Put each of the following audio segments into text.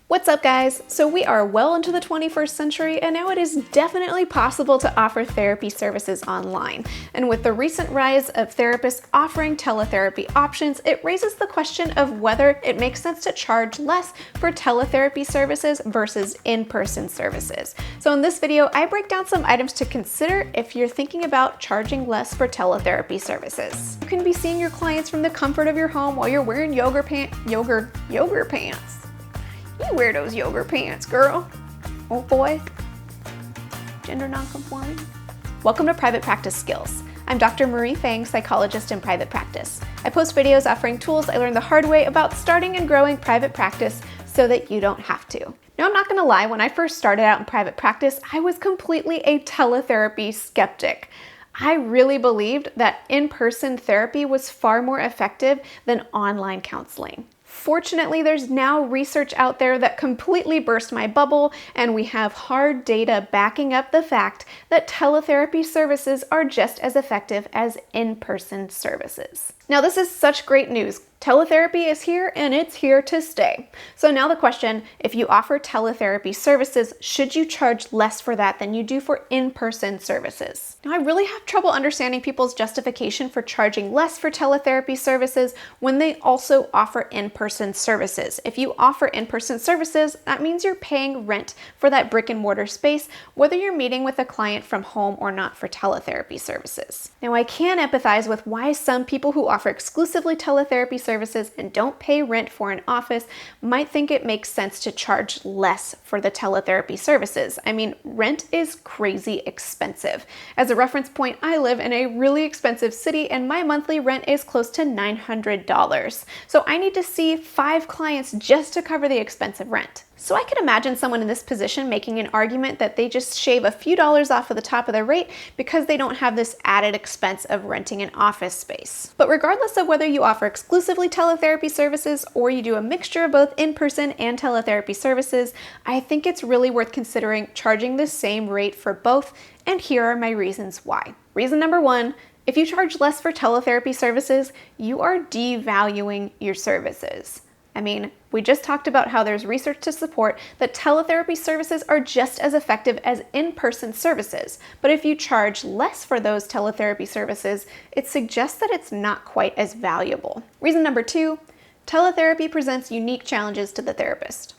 What's up, guys? So we are well into the 21st century, and now it is definitely possible to offer therapy services online. And with the recent rise of therapists offering teletherapy options, it raises the question of whether it makes sense to charge less for teletherapy services versus in-person services. So in this video, I break down some items to consider if you're thinking about charging less for teletherapy services. You can be seeing your clients from the comfort of your home while you're wearing yoga pants. You wear those yoga pants, girl. Oh boy. Gender nonconforming. Welcome to Private Practice Skills. I'm Dr. Marie Fang, psychologist in private practice. I post videos offering tools I learned the hard way about starting and growing private practice so that you don't have to. Now, I'm not gonna lie, when I first started out in private practice, I was completely a teletherapy skeptic. I really believed that in-person therapy was far more effective than online counseling. Fortunately, there's now research out there that completely burst my bubble, and we have hard data backing up the fact that teletherapy services are just as effective as in-person services. Now, this is such great news. Teletherapy is here and it's here to stay. So now the question, if you offer teletherapy services, should you charge less for that than you do for in-person services? Now, I really have trouble understanding people's justification for charging less for teletherapy services when they also offer in-person services. If you offer in-person services, that means you're paying rent for that brick and mortar space, whether you're meeting with a client from home or not for teletherapy services. Now, I can empathize with why some people who offer exclusively teletherapy services and don't pay rent for an office might think it makes sense to charge less for the teletherapy services. I mean, rent is crazy expensive. As a reference point, I live in a really expensive city and my monthly rent is close to $900. So I need to see 5 clients just to cover the expensive rent. So I could imagine someone in this position making an argument that they just shave a few dollars off of the top of their rate because they don't have this added expense of renting an office space. But regardless of whether you offer exclusively teletherapy services or you do a mixture of both in-person and teletherapy services, I think it's really worth considering charging the same rate for both, and here are my reasons why. Reason number 1, if you charge less for teletherapy services, you are devaluing your services. I mean, we just talked about how there's research to support that teletherapy services are just as effective as in-person services. But if you charge less for those teletherapy services, it suggests that it's not quite as valuable. Reason number 2, teletherapy presents unique challenges to the therapist.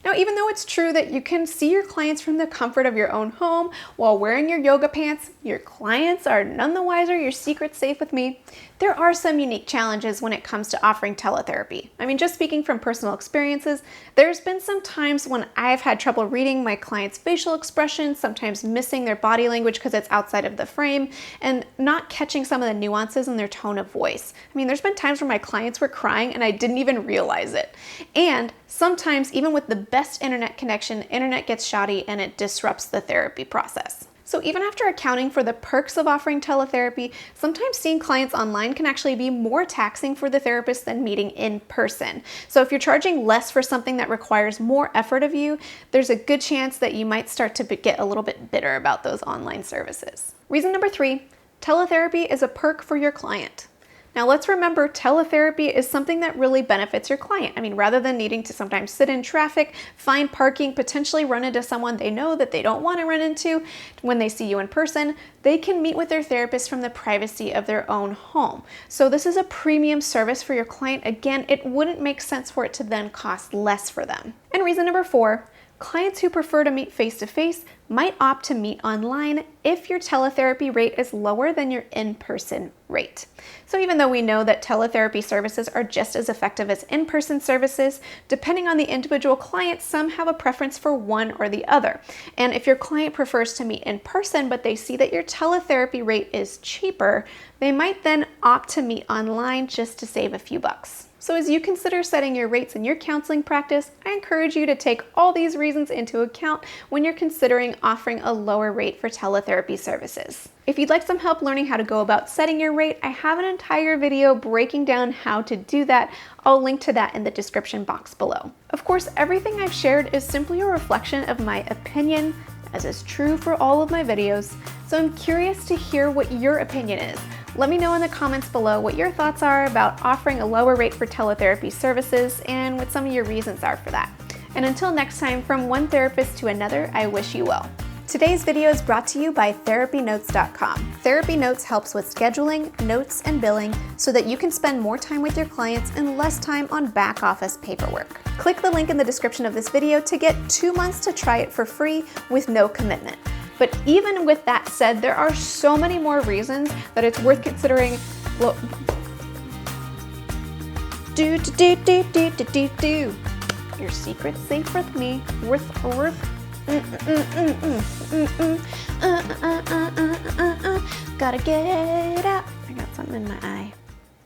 Now, even though it's true that you can see your clients from the comfort of your own home while wearing your yoga pants, your clients are none the wiser, your secret's safe with me, there are some unique challenges when it comes to offering teletherapy. I mean, just speaking from personal experiences, there's been some times when I've had trouble reading my clients' facial expressions, sometimes missing their body language because it's outside of the frame, and not catching some of the nuances in their tone of voice. I mean, there's been times where my clients were crying and I didn't even realize it. And sometimes, even with the best internet connection, internet gets shoddy and it disrupts the therapy process. So even after accounting for the perks of offering teletherapy, sometimes seeing clients online can actually be more taxing for the therapist than meeting in person. So if you're charging less for something that requires more effort of you, there's a good chance that you might start to get a little bit bitter about those online services. Reason number 3, teletherapy is a perk for your client. Now let's remember, teletherapy is something that really benefits your client. I mean, rather than needing to sometimes sit in traffic, find parking, potentially run into someone they know that they don't want to run into when they see you in person, they can meet with their therapist from the privacy of their own home. So this is a premium service for your client. Again, it wouldn't make sense for it to then cost less for them. And reason number 4, clients who prefer to meet face-to-face might opt to meet online if your teletherapy rate is lower than your in-person rate. So even though we know that teletherapy services are just as effective as in-person services, depending on the individual client, some have a preference for one or the other. And if your client prefers to meet in person, but they see that your teletherapy rate is cheaper, they might then opt to meet online just to save a few bucks. So as you consider setting your rates in your counseling practice, I encourage you to take all these reasons into account when you're considering offering a lower rate for teletherapy services. If you'd like some help learning how to go about setting your rate, I have an entire video breaking down how to do that. I'll link to that in the description box below. Of course, everything I've shared is simply a reflection of my opinion, as is true for all of my videos, so I'm curious to hear what your opinion is. Let me know in the comments below what your thoughts are about offering a lower rate for teletherapy services and what some of your reasons are for that. And until next time, from one therapist to another, I wish you well. Today's video is brought to you by TherapyNotes.com. TherapyNotes helps with scheduling, notes, and billing so that you can spend more time with your clients and less time on back office paperwork. Click the link in the description of this video to get 2 months to try it for free with no commitment. But even with that said, there are so many more reasons that it's worth considering. Your secret's safe with me. Gotta get out. I got something in my eye.